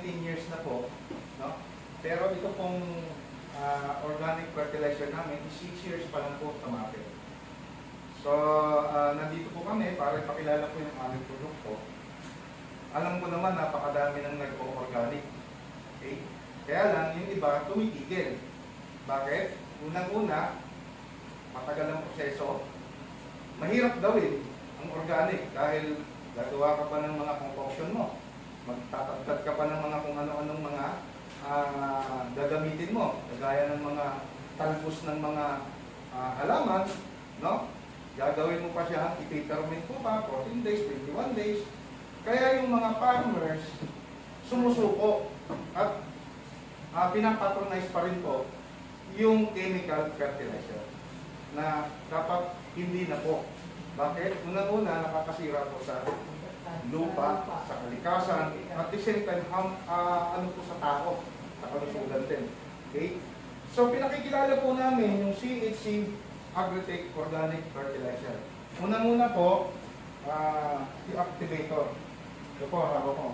19 years na po, no? Pero ito pong organic fertilizer namin, 6 years pa lang po sa market. So, nandito po kami para ipakilala po yung aming produkto. Alam ko naman, napakadami ng nagpo-organic. Okay? Kaya lang, yung iba, tumitigil. Bakit? Unang-una, matagal ang proseso. Mahirap gawin ang organic dahil gagawa ka pa ng mga concoction mo. Magtatagtad ka pa ng mga kung ano-anong mga gagamitin mo. Kagaya ng mga talbos ng mga halaman, no? Gagawin mo pa siya, i-ferment mo pa, 14 days, 21 days. Kaya yung mga farmers, sumusuko at pinapatronize pa rin po yung chemical fertilizer na dapat hindi na po. Bakit? Una-una, nakakasira po sa lupa, sa kalikasan, at the same time, ano po sa tao, sa kalusugan din. Okay? So, pinakikilala po namin yung CHC Agritech Organic Fertilizer. Una-una po, yung activator. Ito po, hawak ko.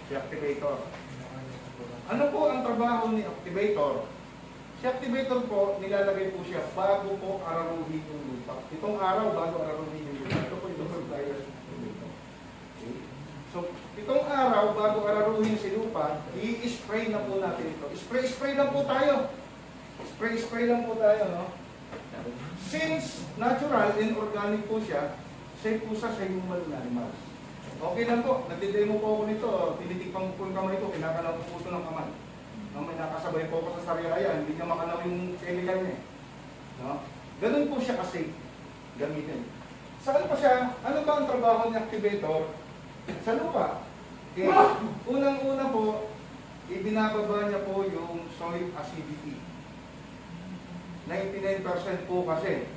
Si activator. Ano po ang trabaho ni activator? Si activator po, nilalagay po siya bago po araruhin yung lupa. Itong araw, bago araruhin yung lupa. Ito po yung fertilizer. Okay. So, itong araw, bago araruhin si lupa, i-spray na po natin ito. Spray lang po tayo. Spray lang po tayo, no? Since natural and organic po siya, safe po sa human animals. Okay lang po, nagdidemo po ako nito, tinitikpang po yung kamay ko, kinakalaw po ito ng kamay. No, may nakasabay po ako sa sariaya, hindi niya makalaw yung chemical niya. No? Ganun po siya kasi gamitin. Saan pa siya? Ano ba ang trabaho ni activator? Sa lupa. Okay. Unang-una po, ibinababa niya po yung soil acidity. 99% po kasi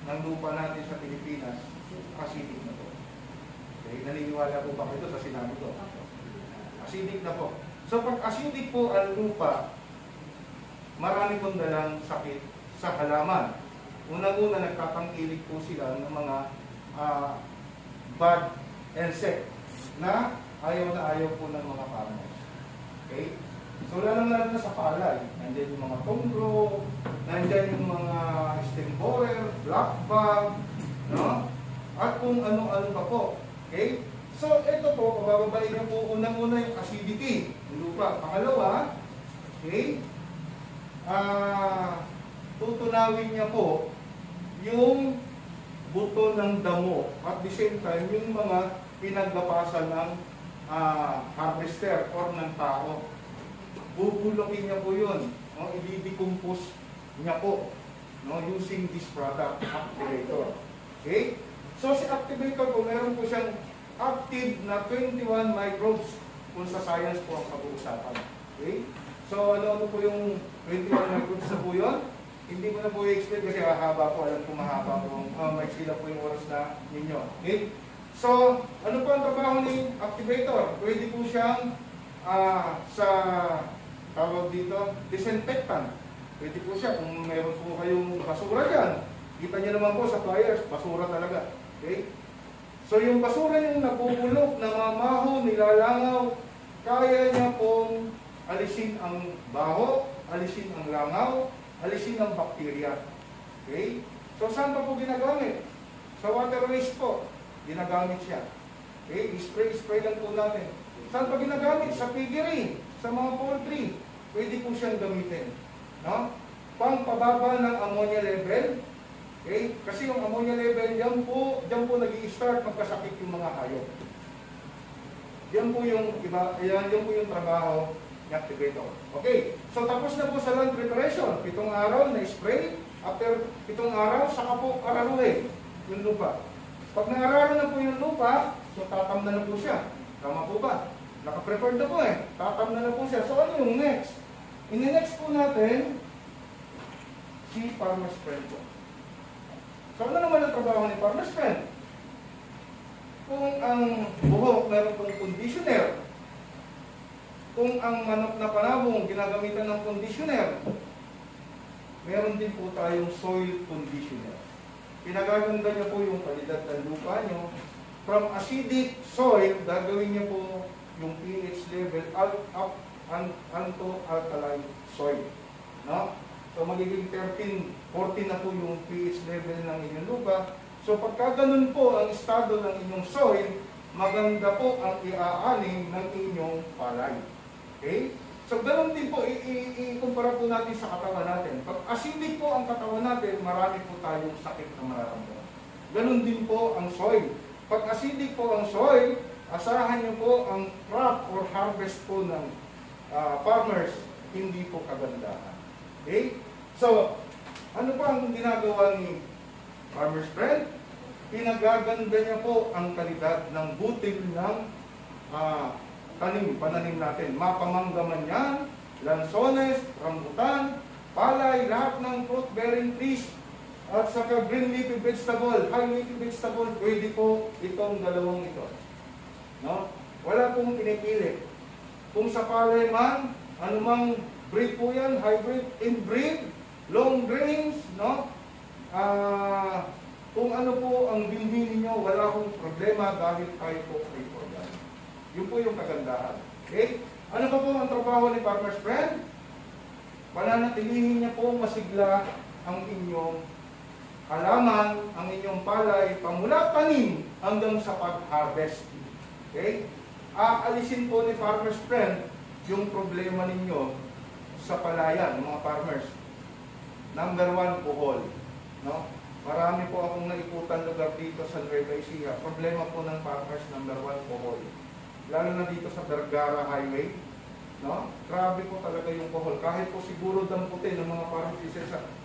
ng lupa natin sa Pilipinas, acidic na po. Okay. Naniniwala po ba ito sa sinabi ko? Acidic na po. So pag acidic po ang lupa, marami pong dalang sakit sa halaman. Unang-una, nagtatangkilik po sila ng mga bad insect na ayaw po ng mga farmers. Okay? So lalo-lalo na sa palay, nandiyan yung mga tongro, nandiyan yung mga stem borer, black bug, no? At kung ano-ano pa po. Okay? So, ito po, pabababain niyo po unang-una yung acidity ng lupa. Pangalawa, okay, tutunawin niya po yung buto ng damo at the same time yung mga pinaglapasan ng harvester or ng tao. Bubulokin niya po yun. No? I-decompose niya po, no? Using this product, activator. Okay? So, si activator po, meron po siyang active na 21 microbes kung sa science po ang pag-uusapan. Okay? So, ano po yung 21 microbes na po yun? Hindi ko na po i-explain kasi hahaba po. Alam ko mahaba po. Maiksi lang po yung oras na ninyo. Okay? So, ano po ang trabaho ni activator? Pwede po siyang sa tawag dito, disinfectant. Pwede po siya kung meron po kayong basura dyan. Kita niyo naman po sa flyers, basura talaga. Okay? So yung basura yung nabubulok, namamaho, nilalangaw, kaya niya pong alisin ang baho, alisin ang langaw, alisin ang bakterya. Okay? So saan pa po ginagamit? Sa waterways po, ginagamit siya. Okay? Spray lang po natin. Saan pa ginagamit? Sa piggery, sa mga poultry. Pwede po siyang gamitin. No? Pangpababa ng ammonia level. Okay? Kasi yung ammonia level, diyan po nag-i-start magkasakit yung mga hayop. Yan po yung iba, yan po yung trabaho ni activator. Okay. So tapos na po sa land preparation. 7 araw na spray. After 7 araw, saka po araruhin yung lupa. Pag naararo na po yung lupa, so tatamnan na po siya. Tama po ba? Naka-prepared na po eh. Tatamnan na po siya. So ano yung next? In-next po natin si Farmer's Friend po. So ano naman ang trabaho ni Farmer's Friend? Kung ang buhok meron pong conditioner, kung ang manok na panabong ginagamitan ng conditioner, meron din po tayong soil conditioner. Pinagaganda niya po yung kalidad ng lupa nyo. From acidic soil, gagawin niya po yung pH pH level up onto alkaline soil. No? So magiging 13, 14 na po yung pH level ng inyong lupa. So pagka ganun po ang estado ng inyong soil, maganda po ang iaaning ng inyong palay. Okay? So ganun din po, i-kumpara po natin sa katawan natin. Pag acidic po ang katawan natin, marami po tayong sakit na mararamdaman. Ganun din po ang soil. Pag acidic po ang soil, asahan niyo po ang crop or harvest po ng farmers, hindi po kagandahan. Okay? So, ano pa ang ginagawa ni Farmer's Friend? Pinagaganda niya po ang kalidad ng butil ng pananim natin. Mapamanggaman yan, lansones, rambutan, palay, lahat ng fruit-bearing trees, at saka green leafy vegetable, high leafy vegetable, pwede po itong dalawang ito. No? Wala pong pinipili. Kung sa palay man, anumang breed po yan, hybrid, inbreed, long grains, no? Kung ano po ang binhi ninyo, wala pong problema dahil tayo po ay organic. Yun po yung kagandahan. Okay? Ano pa po ang trabaho ni Farmer's Friend? Pananatilihin niya po masigla ang inyong halaman, ang inyong palay, pamula tanim hanggang sa pag-harvest. Okay? Aalisin po ni Farmer's Friend yung problema ninyo sa palayan, mga farmers. Number 1, kuhol. No? Marami po akong naikutan lugar dito sa Nueva Ecija. Problema po ng farmers, number 1, kuhol. Lalo na dito sa Vergara Highway. No? Grabe po talaga yung kuhol. Kahit po siguro damputin ng mga farmers,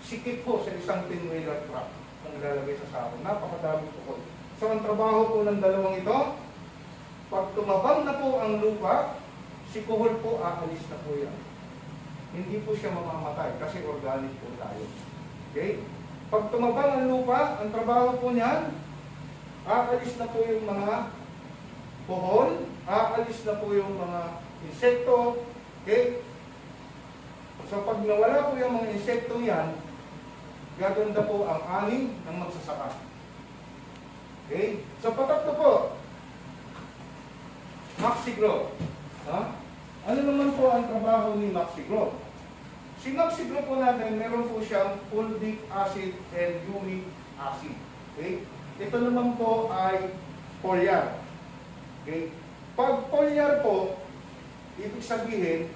sikip po sa isang pinwheeler truck kung ilalagay sa sako. Napakadami kuhol. So ang trabaho po ng dalawang ito, pag tumabang na po ang lupa, si kuhol po aalis na po yan. Hindi po siya mamamatay kasi organic po tayo. Okay? Pag tumabang ang lupa, ang trabaho po niyan, aalis na po yung mga kuhol, aalis na po yung mga insekto. Okay? So pag nawala po yung mga insekto yan, gaganda po ang aning ng magsasaka. Okay? So patatlo po, Maxigro. Ano naman po ang trabaho ni Maxigro? Si Maxigro po natin, meron po siyang fulvic acid and humic acid. Okay? Ito naman po ay foliar. Okay? Pag foliar po, ibig sabihin,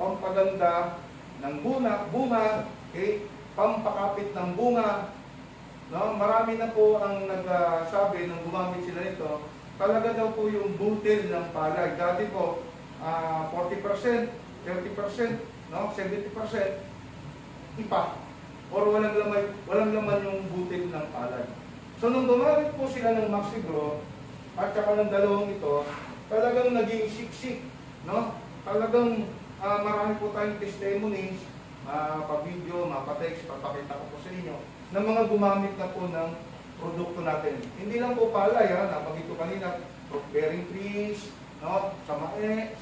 pampaganda ng bunga, okay? Pampakapit ng bunga. No? Marami na po ang nagsabi nung gumamit sila nito, talaga daw po yung butil ng palay. Dati po, 40%, 30%, no? 70%, ipa. Or walang laman yung butil ng palay. So nung gumamit po sila ng Maxigro, at saka ng dalawang ito, talagang naging siksik. No? Talagang marami po tayong testimonies, pa-video, pa-text, papakita ko po sa inyo, ng mga gumamit na po ng produkto natin. Hindi lang po palay, napagit ko kanina, fruit-bearing trees, no? Sa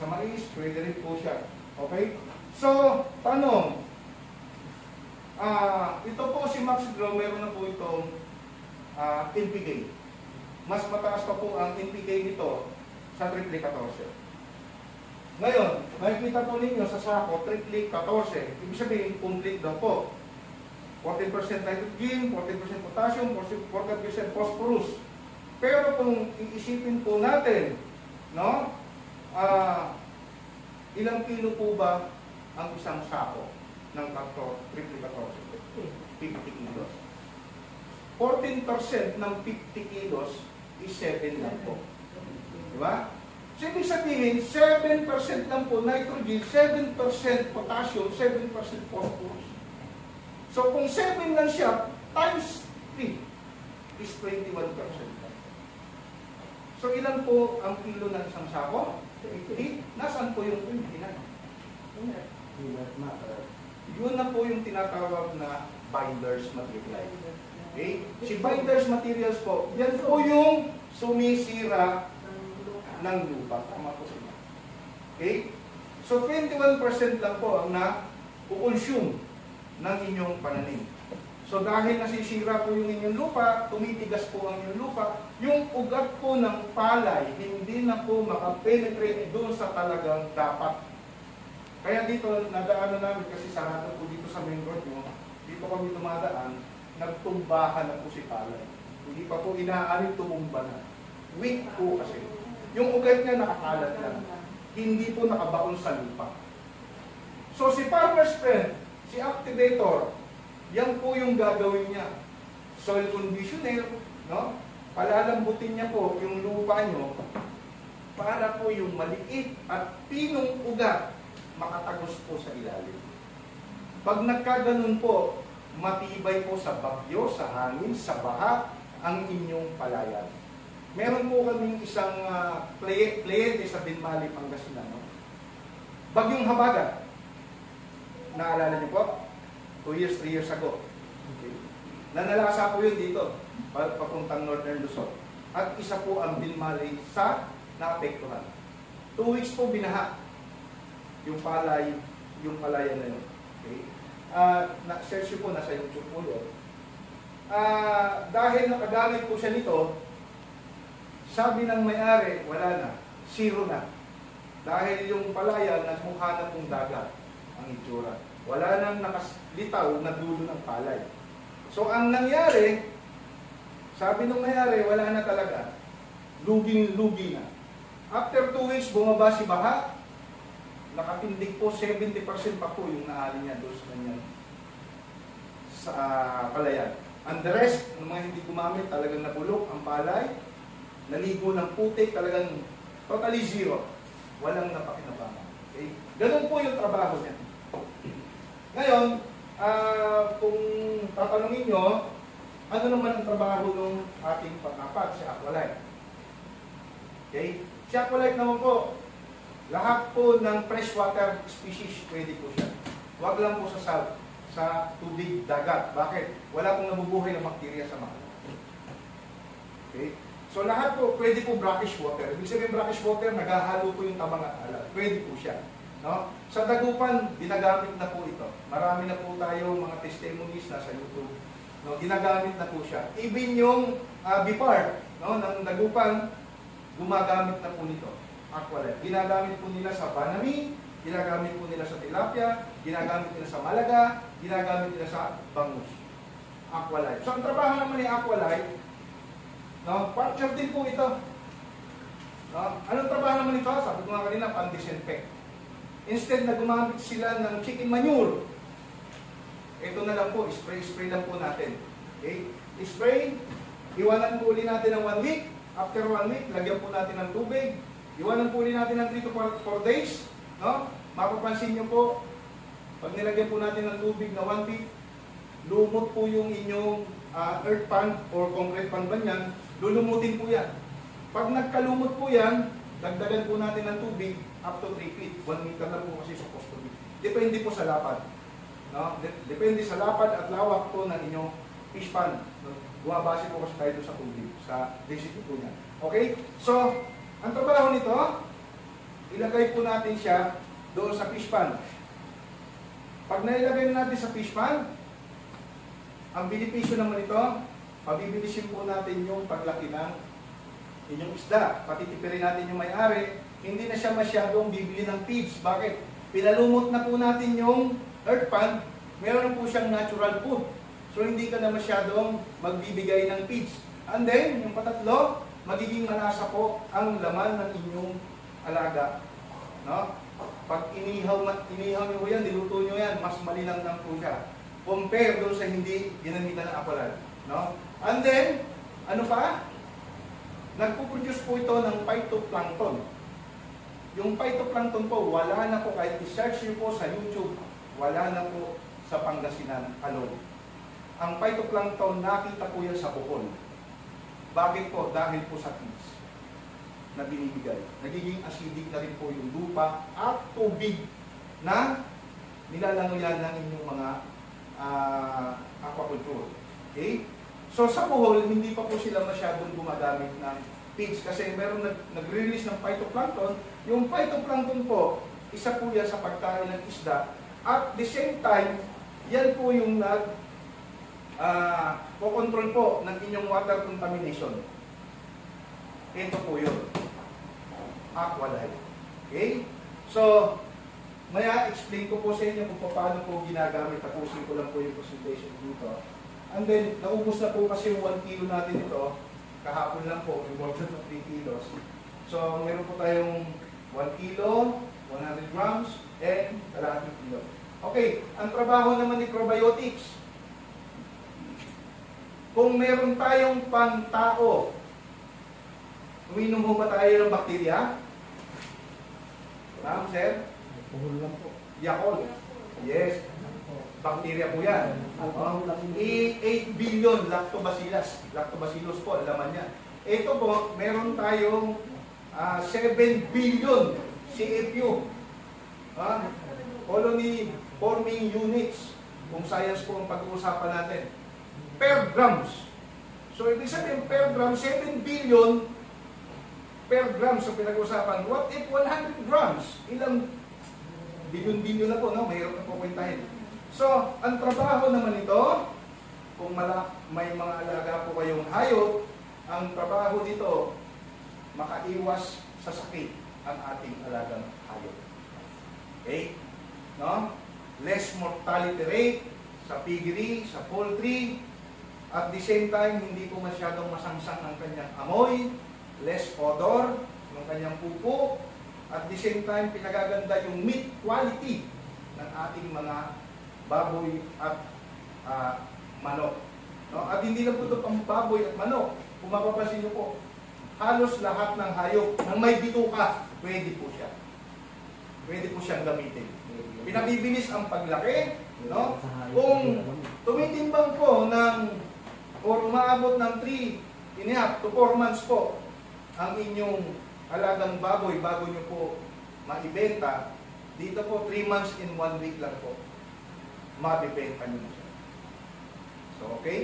mais, pwede rin po siya. Okay? So, tanong, ito po si Maxigro, meron na po itong NPK. Mas mataas pa po ang NPK nito sa triple 14. Ngayon, makikita po ninyo sa sako, triple 14. Ibig sabihin, complete daw po. 14% nitrogen, 14% potassium, 14% phosphorus. Pero kung iisipin po natin, no? Ilang kilo po ba ang isang sako ng triple 14? 50 kilos. 14% ng 50 kilos is 7 lang po. Diba? So, ibig sabihin, 7% lang po nitrogen, 7% potassium, 7% phosphorus. So, kung 7 lang siya, times 3 is 21%. So, ilan po ang kilo ng isang sako? 80. Nasaan po yung 29? Yun na po yung tinatawag na binders material. Okay? Si binders materials po, yan po yung sumisira ng lupa. Tama po sila. Okay? So, 21% lang po ang na-consume ng inyong pananim. So dahil nasisira po yung inyong lupa, tumitigas po ang inyong lupa, yung ugat po ng palay, hindi na po makapenetrate doon sa talagang dapat. Kaya dito, nadaanan namin kasi sarado po dito sa main road nyo, dito kami dumadaan, nagtumbahan na po si palay. Hindi pa po inaanin, tumumba na. Weak po kasi. Yung ugat niya nakakalat lang. Hindi po nakabaon sa lupa. So si farmer's friend, si activator, yan po yung gagawin niya. Soil conditioner, no? Palalambutin niya po yung lupa nyo para po yung maliit at pinong ugat makatagos po sa ilalim. Pag nagkaganon po, matibay po sa bagyo, sa hangin, sa baha, ang inyong palayan. Meron po kaming isang kliyente sa Binmali, Pangasinan. No? Bagyong Habagat. Naalala niyo po? 2 years, 3 years ago. Okay. Nanalasa po yun dito, papuntang Northern Luzon. At isa po ang Binmali sa naapektuhan. 2 weeks po binaha yung palayan na yun. Okay. Na-search po, nasa YouTube po yun. Dahil nakagamit po siya nito, sabi ng may-ari, wala na, zero na. Dahil yung palayan, nagmukha na pong dagat ang itsura. Wala nang nakaslitaw na dulo ng palay. So ang nangyari, sabi ng may-ari, wala na talaga. Luging-lugi na. After 2 weeks, bumaba si baha. Nakatindig po, 70% pa po yung naali niya doon sa kanyang sa palayan. And the rest, ng mga hindi gumamit, talagang nabulok ang palay. Naligo ng putik, talagang totally zero. Walang napakinabangan. Okay? Ganun po yung trabaho niya. Ngayon, kung tatanungin nyo, ano naman ang trabaho ng ating pang-apat, si Aqualite? Okay? Si Aqualite naman po, lahat po ng freshwater species, pwede po siya. Huwag lang po sa salt, sa tubig, dagat. Bakit? Wala pong nabubuhay ng bakterya sa mga. Okay? So lahat po, pwede po brackish water. Ibig sabihin brackish water, naghahalo po yung tamang at alat. Pwede po siya. No? Sa dagupan, ginagamit na po ito. Marami na po tayo mga testimonies na sa YouTube. No? Ginagamit na po siya. Even yung BIPAR, no? Ng dagupan, gumagamit na po nito. Aqualite. Ginagamit po nila sa banami, ginagamit po nila sa tilapia, ginagamit nila sa malaga, ginagamit nila sa bangus. Aqualite. So ang trabaho naman ni Aqualite, no? Partner din po ito. No? Anong trabaho naman ito? Sabi ko nga kanina, pan-disinfect. Instead na gumamit sila ng chicken manure, ito na lang po, spray lang po natin. Okay? Spray, iwanan po ulit natin ng 1 week. After 1 week, lagyan po natin ng tubig. Iwanan po ulit natin ng 3 to 4 days. No? Mapapansin nyo po, pag nilagyan po natin ng tubig na 1 week, lumot po yung inyong earth pan or concrete pan ba yan, lulumutin po yan. Pag nagkalumot po yan, dagdagan po natin ng tubig up to 3 feet. 1 meter lang po kasi supposed to be. Depende po sa lapad. No? Depende sa lapad at lawak po ng inyong fish pan. No? Bumabase po kasi tayo sa tubig, sa density po niya. Okay? So, ang trabaho nito, ilagay po natin siya doon sa fish pan. Pag nailagay natin sa fish pan, ang benepisyo naman ito, pabibilisin po natin yung paglaki ng inyong isda. Patitipirin natin yung may-ari. Hindi na siya masyadong bibili ng feeds. Bakit? Pinalumot na po natin yung earth pan, meron po siyang natural food. So hindi ka na masyadong magbibigay ng feeds. And then, yung patatlo, magiging malasa po ang laman ng inyong alaga. No? Pag inihaw nyo yan, niluto nyo yan, mas malinang lang po siya. Compare doon sa hindi ginamitan ng Aqualite. No? And then, ano pa? Nagpuproduce po ito ng phytoplankton. Yung phytoplankton po, wala na po, kahit i-search nyo po sa YouTube, wala na po sa Pangasinan alone. Ang phytoplankton, nakita po yan sa Bohol. Bakit po? Dahil po sa feeds na binibigay. Nagiging acidic na rin po yung lupa at tubig na nilalangoyan ng inyong mga aquaculture. Okay? So sa Bohol, hindi pa po sila masyadong gumagamit ng feeds kasi meron nag-release ng phytoplankton. Yung phytoplankton po, isa po yan sa pagkain ng isda. At the same time, yan po yung po-control po ng inyong water contamination. Ito po yun. Aqualife. Okay? So, maya explain ko po sa inyo kung paano po ginagamit. Tapusin ko lang po yung presentation dito. And then, naubos na po kasi yung 1 kilo natin ito. Kahapon lang po, involved na 3 kilos. So, meron po tayong 1 kilo, 100 grams, and 1 kilo. Okay, ang trabaho naman ni probiotics. Kung meron tayong pang-tao, uminom mo ba tayo ng bakterya? Ma'am, sir? Puhol lang po. Yakult. Yes. Bakterya po yan. 8 billion lactobacillus. Lactobacillus po, laman niya. Ito po, meron tayong 7 billion CFU. Colony forming units. Kung science po ang pag-uusapan natin. Per grams. So, ibig sabihin, per gram, 7 billion per grams ang pinag-uusapan. What if 100 grams? Ilang bilyon-bilyon na po, no? Mahirap na po kwentahin. So, ang trabaho naman ito, kung may mga alaga po kayong hayop, ang trabaho nito, makaiwas sa sakit ang ating alagang hayop. Okay? No? Less mortality rate sa piggery, sa poultry, at the same time, hindi po masyadong masangsang ang kanyang amoy, less odor ng kanyang pupo, at the same time, pinagaganda yung meat quality ng ating mga baboy at manok. No? At hindi na po ito pang baboy at manok. Kung mapapansin nyo po, halos lahat ng hayop nang may bituka, pwede po siya. Pwede po siyang gamitin. Pinabibilis ang paglaki. No? Kung tumitimbang po ng or umaabot ng 3.5 to 4 months po ang inyong alagang baboy bago nyo po maibenta, dito po 3 months in 1 week lang po mabibenta nyo na siya. So, okay?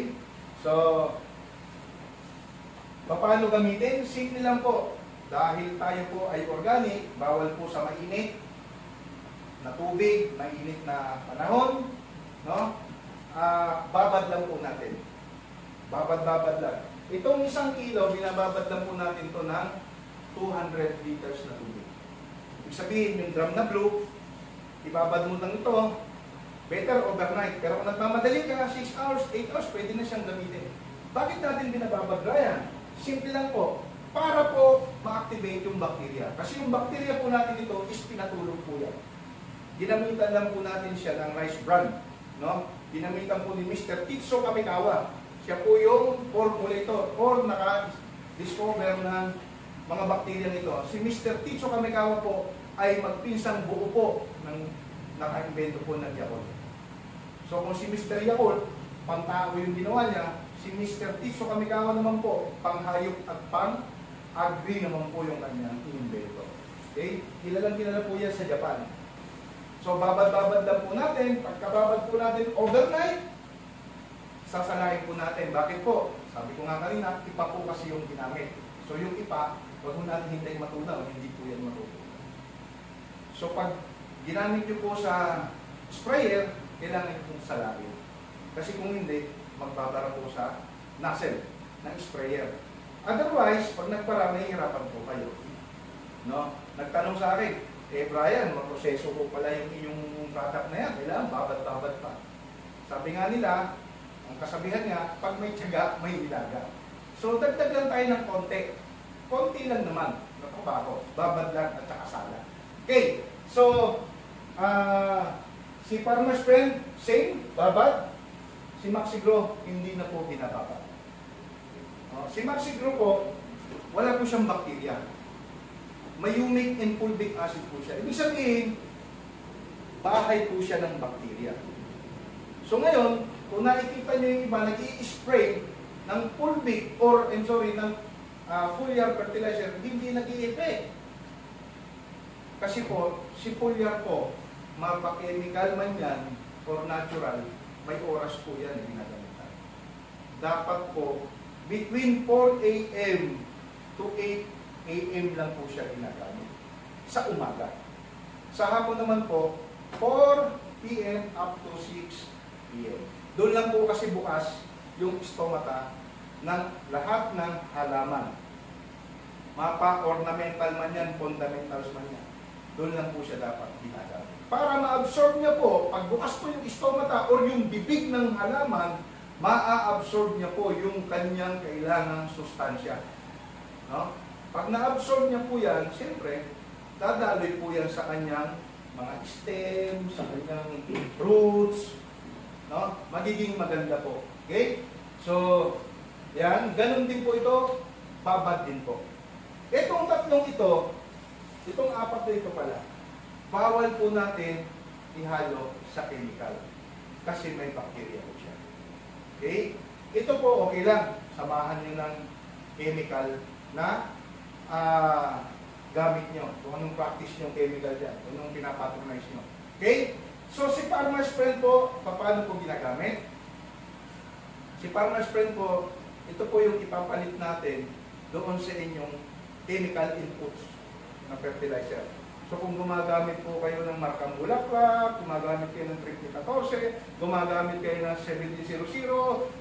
So, paano gamitin? Simple lang po. Dahil tayo po ay organic, bawal po sa mainit na tubig, mainit na panahon, no? Babad lang po natin. Babad-babad lang. Itong 1 kilo, binababad lang po natin to ng 200 liters na tubig. Ibig sabihin, yung drum na blue, ibabad mo lang ito, better overnight. Pero kung nagmamadali ka, 6 hours, 8 hours, pwede na siyang gamitin. Bakit natin binababad yan? Simple lang po, para po ma-activate yung bacteria. Kasi yung bacteria po natin ito is pinatulog po yan. Ginamitan lang po natin siya ng rice bran. No? Ginamitan po ni Mr. Titso Kamikawa. Siya po yung formulator or naka-discover ng mga bakterya nito. Si Mr. Titso Kamikawa po ay magpinsang buo po ng naka-invento po ng Yakult. So kung si Mr. Yakult, pang-tao yung ginawa niya, si Mr. Titso Kamikawa naman po, pang-hayop at pang-agri naman po yung kanyang invento. Okay? Kilala po yan sa Japan. So babad-babad lang po natin, pagkababad po natin overnight, sasalahin po natin. Bakit po? Sabi ko nga kanina, ipa po kasi yung ginamit. So yung ipa, huwag mo natin hintayin matunaw, hindi po yan matutunaw. So pag ginamit nyo po sa sprayer, kailangan nyo pong salahin. Kasi kung hindi, magbabara po sa nozzle ng sprayer. Otherwise, pag nagpara, nahihirapan po kayo. No? Nagtanong sa akin, Brian, maproseso ko pala yung inyong product na yan. Kailangan babad-babad pa. Sabi nga nila, ang kasabihan nga, pag may tiyaga, may nilaga. So, dagdag lang tayo ng konti. Konti lang naman na trabaho. Babad lang at saka sala. Okay. So, si Farmer's Friend, same, babad. Si Maxigro, hindi na po binababad. Si Maxigro po, wala po siyang bakterya. May humic and fulvic acid po siya. Ibig sabihin, bahay po siya ng bakterya. So ngayon, kung nakikita nyo yung iba, nag-i-spray ng fulvic or, ng foliar fertilizer, hindi nag-i-effect. Kasi po, si foliar po, mapa-chemical man yan or natural, may oras po yan na ginagamitan. Dapat po, between 4 a.m. to 8 a.m. lang po siya ginagamit sa umaga. Sa hapon naman po, 4 p.m. up to 6 p.m. Doon lang po kasi bukas yung stomata ng lahat ng halaman. Mapa, ornamental man yan, fundamentals man yan. Doon lang po siya dapat ginagamit. Para ma-absorb niya po, pag bukas po yung stomata or yung bibig ng halaman, ma-absorb niya po yung kanyang kailangang sustansya. No? Pag na-absorb niya po yan, siyempre, dadaloy po yan sa kanyang mga stem, sa kanyang roots, no? Magiging maganda po. Okay? So, yan, ganun din po ito, babad din po. Itong tatlong ito, itong apat na ito pala, bawal po natin ihalo sa chemical kasi may bacteria po siya. Okay? Ito po, okay lang. Samahan nyo ng chemical na gamit nyo. Kung anong practice nyo chemical dyan. Kung anong pinapatronize nyo. Okay? So, si Farmer's Friend po, paano po ginagamit? Si Farmer's Friend po, ito po yung ipapalit natin doon sa inyong chemical inputs na fertilizer. So, kung gumagamit po kayo ng markang bulaklak, gumagamit kayo ng triple 14, gumagamit kayo ng 7000,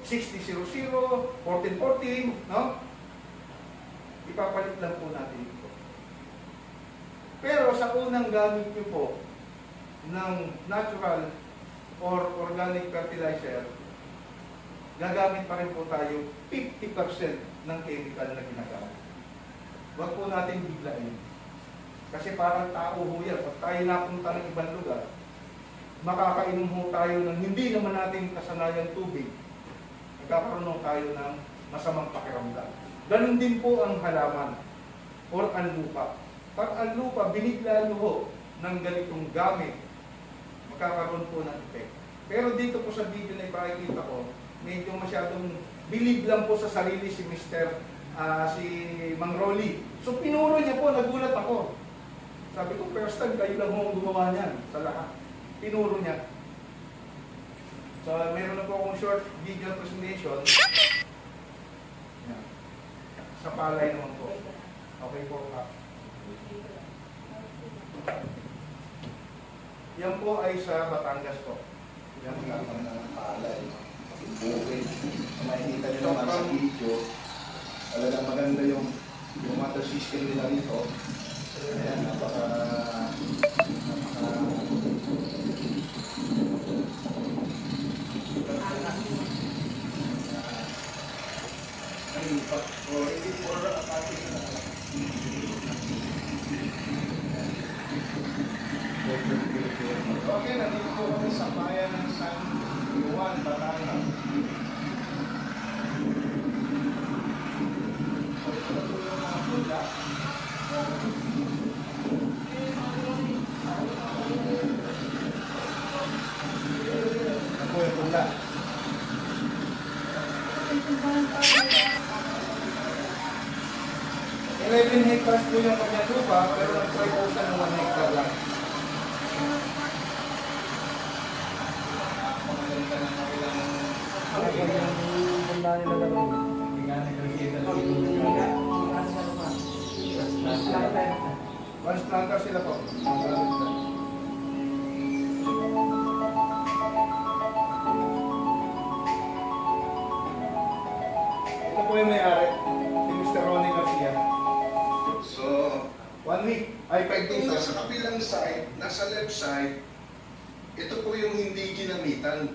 6000, 1414, no? Ipapalit lang po natin ito. Pero sa unang gamit nyo po ng natural or organic fertilizer, gagamit pa rin po tayo 50% ng chemical na ginagamit. Huwag po natin biglain. Kasi parang tao ho yan. Pag tayo napunta ng ibang lugar, makakainom ho tayo ng hindi naman natin kasanayang tubig. Nagkakaroon tayo ng masamang pakiramdam. Ganun din po ang halaman or ang lupa. Pag ang lupa, binigla nyo ho ng ganitong gamit, magkakaroon po ng effect. Pero dito po sa video na ipakikita ko, medyo masyadong believe lang po sa sarili si si Mang Rolly. So pinuro niya po, nagulat ako. Sabi ko, first time kayo lang ho gumawa niyan sa lahat. Pinuro niya. So meron na po akong short video presentation. Yan. Sa palay naman po. Okay po. Yan po ay sa Batangas po. Yan ang ng palay. Okay. Makikita nyo naman sa video, talagang maganda yung water system nila dito. Ayan, napaka okay, nandito po kami sa bayan ng San Juan, Batangas. So, ito na po yung mga pula. Ito po yung pula. 11 hectares po yung kanyang lupa, pero nag-try po siya ng 1 hectare lang. Once planter sila po. Ito po yung may-ari, si Mr. Ronnie Garcia. so 1 week, ay 5 days. kung nasa kabilang side, nasa left side, ito po yung hindi ginamitan.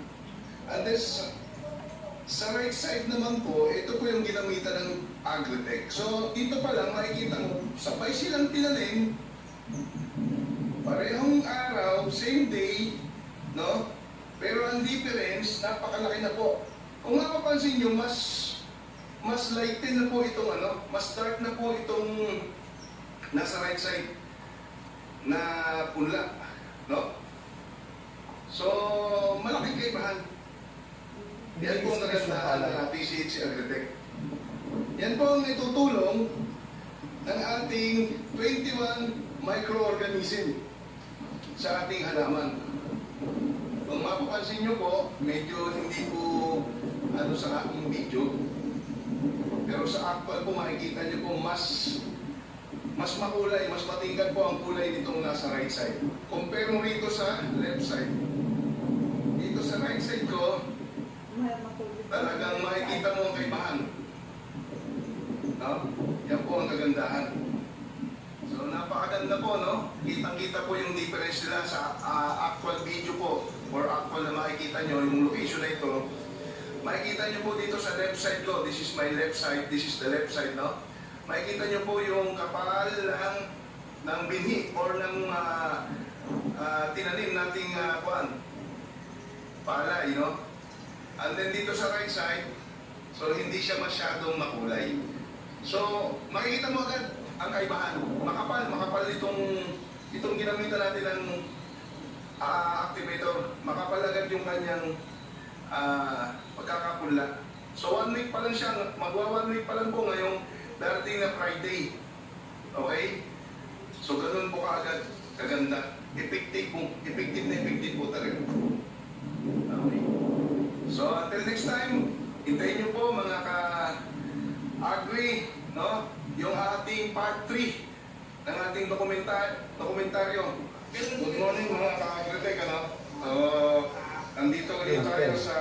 And then sa right side naman po, ito po yung ginamitan ng Agritech. So dito pa lang makikita mo, sabay silang tinanim, parehong araw, same day, no? Pero ang difference, napakalaki na po. Kung mapapansin nyo, mas lighten na po itong mas dark na po itong nasa right side na punla, no? So, malaking kaibahan. Yan po ang nagandaan ng PCH Agritech. Yan po ang itutulong ng ating 21 microorganism sa ating halaman. Kung mapapansin nyo po, medyo hindi po sa aking video. Pero sa actual po makikita nyo po mas makulay, mas matingkad po ang kulay nitong nasa right side. Compare mo rito sa left side. Dito sa right side ko, Talagang makikita mo ang kaibahan. No? Yan po ang kagandahan. So napakaganda po, no? Kitang-kita po yung difference nila sa actual video po or actual na makikita nyo, yung location na ito. Makikita nyo po dito sa left side ko, this is my left side, this is the left side, no? Makikita nyo po yung kapal ng binhi or ng tinanim nating palay, no? And then dito sa right side, so hindi siya masyadong makulay. So, makikita mo agad ang kaibahan. Makapal itong ginamitan natin ng activator. Makapal agad yung kanyang pagkakapunla. So, 1 week pa lang siya, magwa 1 week pa lang po ngayong darating na Friday. Okay? So, ganun po kaagad, kaganda. Effective po talaga. Okay. So, until next time, hintayin nyo po mga ka-agri, no? Yung ating part 3 ng ating dokumentaryo. Good morning mga ka-agri-tech, ano? Nandito ulit tayo sa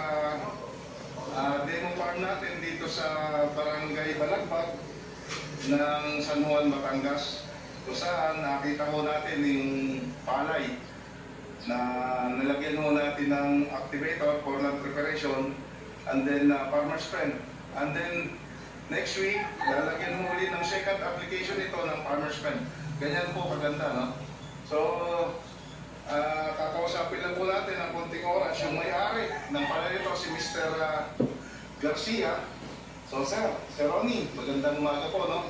demo farm natin dito sa Barangay Balagbag ng San Juan, Batangas. Kung saan nakita ko natin yung palay na nilagyan mo natin ng activator for land preparation and then farmer's friend. And then next week, lalagyan mo ulit ng second application ito ng farmer's friend. Ganyan po kaganda, no? So, kakausapin lang po natin ng konting oras yung may-ari ng palay nito, si Mr. Garcia. So, Sir Ronnie, magandang umaga po, no?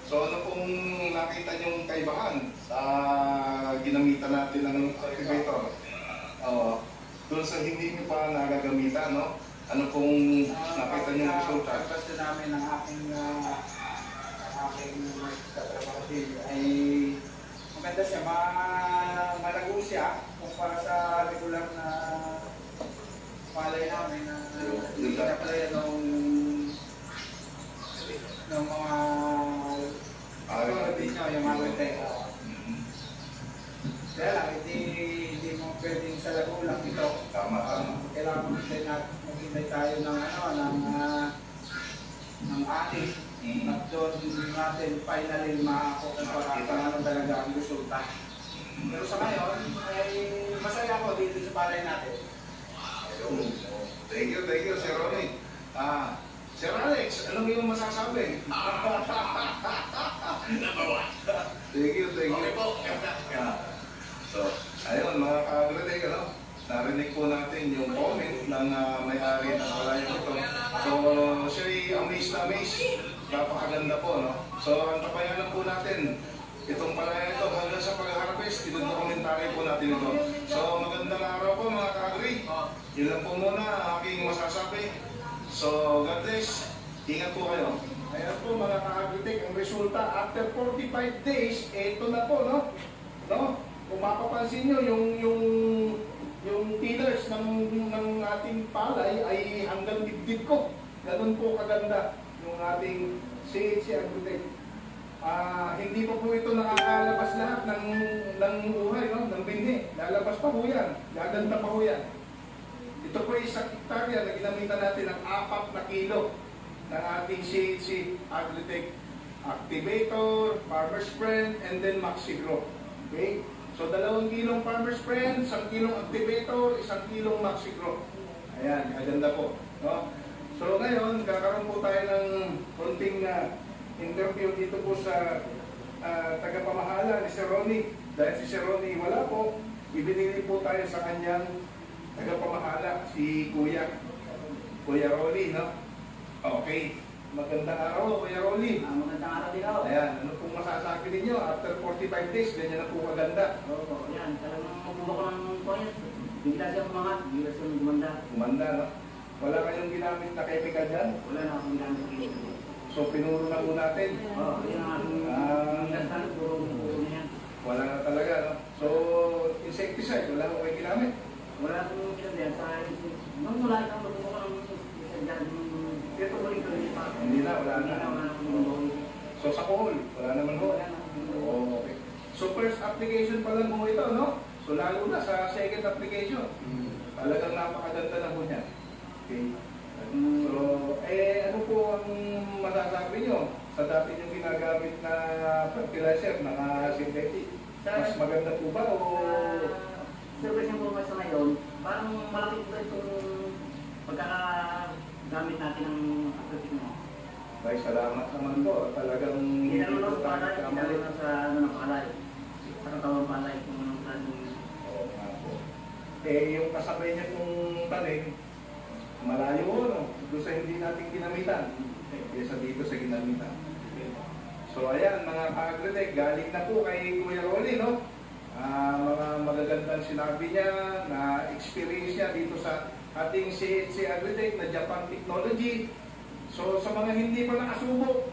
So ano pong nakita niyong kaibahan sa ginamitan natin ng activator? Doon sa hindi niyo pa nagagamitan, no? Ano pong nakita niyong resulta? Pagkasta namin ng aking katrabaho ay maganda siya, malago siya kumpara sa regular na palay namin na pinaplaya ng mga yung mga teka. Kaya lang, hindi mo pwedeng sa lago lang ito. Tama. Kailangan maghintay tayo ng ating at doon natin finally makakukumpara kung ano talaga ang resulta. Pero sa ngayon, ay masaya ako dito sa palay natin. Thank you, Sir Ronnie. Sir Alex, ano yung masasabi? Number 1. Thank you. Okay po, ganda. So, ayun mga ka-agri-tech, ano? Narinig po natin yung comment ng may-ari ng palayang ito. So, siya'y amazed na amazed. Napakaganda po, no? So, ang tapayanan po natin, itong palayang ito hanggang sa pag-harvest, itudokumentary po natin ito. So, magandang araw po mga ka-agri. Yun lang po muna ang aking masasabi. So, God bless. Ingat po kayo. Ayan po mga ka-agri-tech, ang resulta after 45 days, ito na po, no? Kung mapapansin nyo, yung tillers ng ating palay ay hanggang dibdib ko. Ganun po kaganda yung ating CHC Agritech. Hindi pa po ito nakakalabas lahat ng uhay, no? Ng binhi. Lalabas pa po yan. Gaganda pa po yan. Ito po ay isang hektarya na ginamitan natin ng 4 na kilo ng ating CHC Agritech Activator, Farmer's Friend, and then Maxigro. Okay? So, 2 kilong Farmer's Friend, 1 kilong Activator, 1 kilong Maxigro. Ayan, maganda po. No? So, ngayon, kakaroon po tayo ng konting interview dito po sa tagapamahala ni Sir Ronnie. Dahil si Sir Ronnie wala po, ibinili po tayo sa kanyang tagapamahala, si Kuya Rolly, no? Okay. Magandang araw, Kuya Rolly. Magandang araw din ako. Ayan, ano pong masasabi ninyo? After 45 days, ganyan na po kaganda. Oo, yan. Talagang magbuba ko ng point. Bigla siya kumangat, bigla siya gumanda. Gumanda, no? Wala kayong ginamit na chemical dyan? Wala na akong gamit dito. So, pinuro na po natin. Oo, yan ang aking gastan. Puro na yan. Wala na talaga, no? So, insecticide, wala ko kayo ginamit. Wala akong kinabaya sa nung wala akong magbuba ko ng isa dyan. Pero tuloy ko rin pa. Hindi na, wala Hindi na. na, wala akong gumbawi. So, sa kohol, wala naman ho. Wala na akong gumbawi. Oh, okay. So, first application pa lang mo ito, no? So, lalo na sa second application. Talagang napakaganda na po niya. Okay. So, ano po ang masasabi nyo sa dati yung ginagamit na fertilizer, mga synthetic? Mas maganda po ba o... Service yung po sa ngayon, parang malaki po itong pagkakagamit natin ng akritik mo. Ay, salamat naman po. Talagang Hindi na naman sa tayo palay, hindi kamali. na sa ano ng palay. Sa katawang palay kung anong planong. Oo nga po. Yung kasabay niya kung tanim, malayo no? Doon sa hindi natin ginamitan. Kesa dito sa ginamitan. So ayan, mga ka-agritech, galing na po kay Kuya Rolly, no? Mga magagandang sinabi niya na experience niya dito sa ating CHC Agritech na Japan Technology. So sa mga hindi pa nakasubok,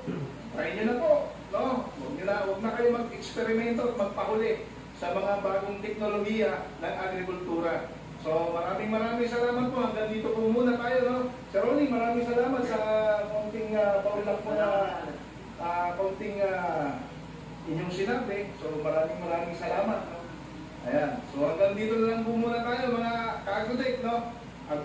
try niyo na po, no? Huwag na kayo mag-eksperimento at magpahuli sa mga bagong teknolohiya ng agrikultura. So maraming salamat po. Hanggang dito po muna tayo, no? Sir Ronnie, maraming salamat sa konting paulak mo na konting inyong sinabi. So maraming salamat, no? Ayan. So hanggang dito na lang po muna tayo, mga ka-agritech, no? Ang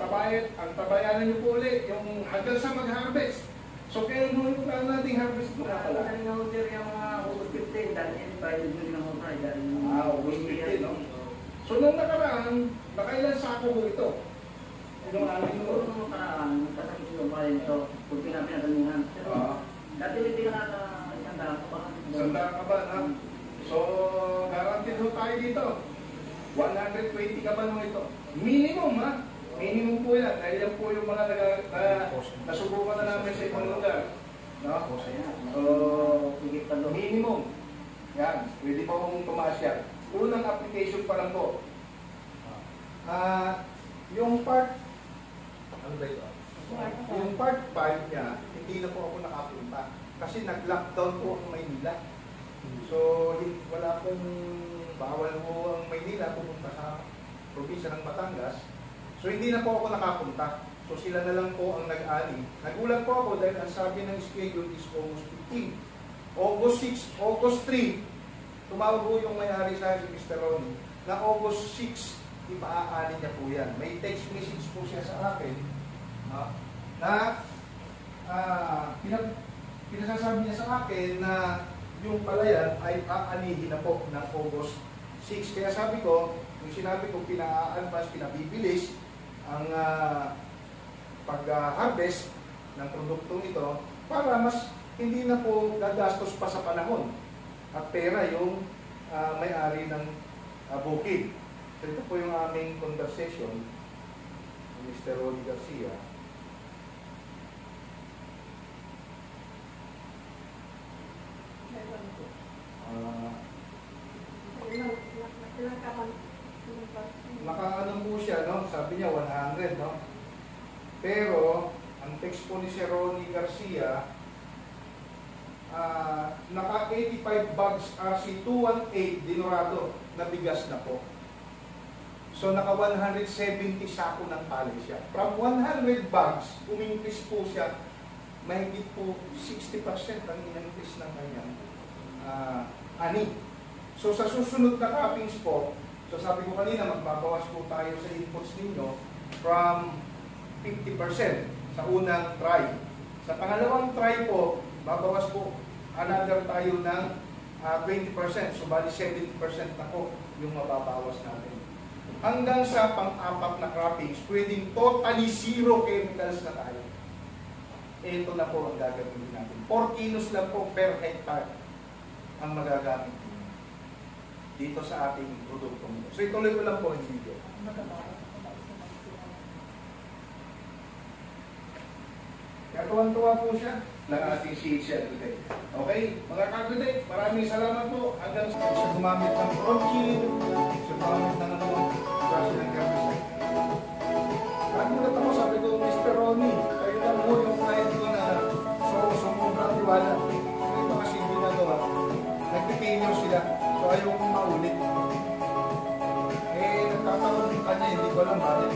tabayanan niyo po ulit yung hanggang sa mag-harvest. So kailan mo yung plano nating harvest mo na pala? Ang order yung mga August 15 dahil yan tayo nyo ng order dahil August 15, no? So nung nakaraan, nakailan sako po ito? Yung aling Siguro nung nakaraan, kasakit yung pa rin ito kung pinapinagalingan. Pero dati hindi ka isang daan pa. Sanda ka ba, na? So, guaranteed ho tayo dito. 120 ka ba nung ito? Minimum, ha? Minimum po yan. Dahil yan po yung mga nasubukan na namin sa ibang lugar. No? So, minimum. Yan. Pwede pa kong tumaas yan. Unang application pa lang po. Yung part, ano ba ito? Yung part 5 niya, hindi na po ako nakapunta. Kasi nag-lockdown po ang Maynila. So, wala pong bawal po ang Maynila pupunta sa probinsya ng Batangas. So, hindi na po ako nakapunta. So, sila na lang po ang nag-ali. Nagulat po ako dahil ang sabi ng schedule is August 15. August 6, August 3, tumawag po yung may-ari sa si Mr. Ronnie na August 6, ipaaani niya po yan. May text message po siya sa akin na pinasasabi niya sa akin na yung palayan ay aanihin na po ng August 6. Kaya sabi ko, yung sinabi ko, pina-advance, pinabibilis ang pag-harvest ng produktong ito para mas hindi na po gagastos pa sa panahon at pera yung may-ari ng bukid. So ito po yung aming conversation ni Mr. Ronnie Garcia. Nakaano po siya, no? Sabi niya 100, no? Pero ang text po ni Sir Ronnie Garcia, naka 85 bags RC218 dinurado na bigas na po. So naka 170 sako ng palay siya. From 100 bags, umincrease po siya, mahigit po 60% ang in-increase ng kanyang ani. So sa susunod na cappings po, so sabi ko kanina, magbabawas po tayo sa inputs ninyo from 50% sa unang try. Sa pangalawang try po, babawas po another tayo ng 20%. So bali 70% na po yung mababawas natin. Hanggang sa pang-apat na croppings, pwedeng totally zero chemicals na tayo. Ito na po ang gagawin natin. 4 kilos lang po per hectare ang magagamit dito sa ating produkto. So ituloy ko lang po yung video. Kaya tuwan-tuwa po siya ng ating CHL today. Okay, mga ka-agritech, maraming salamat po. Hanggang sa gumamit ng protein, sa gumamit ng klase ng herbicide. Nagulat ako, sabi ko, Mr. Ronnie, kayo lang mo yung kahit ko na sobrang tiwala. Ito kasi ginagawa, nagpipinyo sila. So ayaw kong maulit. Nagkakaroon din kanya, hindi ko alam bakit.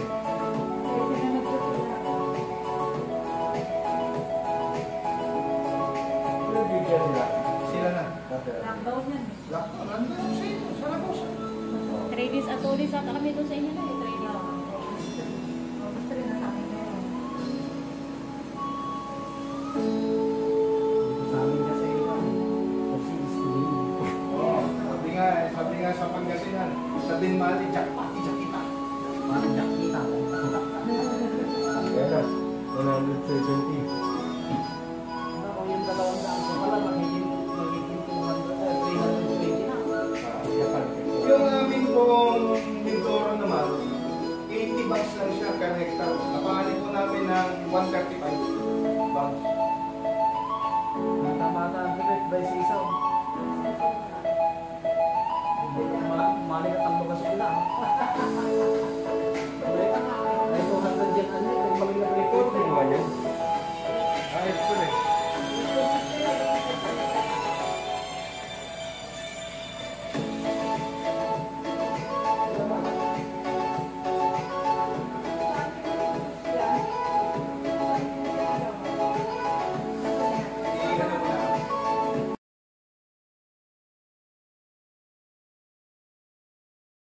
Bigyan nila. Sila na. Lockdown yan. Lockdown na sa inyo. Sana po sa 3 days at 2 days ata kami doon sa inyo na eh. 3 days. So Pangasinan. Sa Dinmali, jackpot kita. Parang jack kita. Kaya na, 170.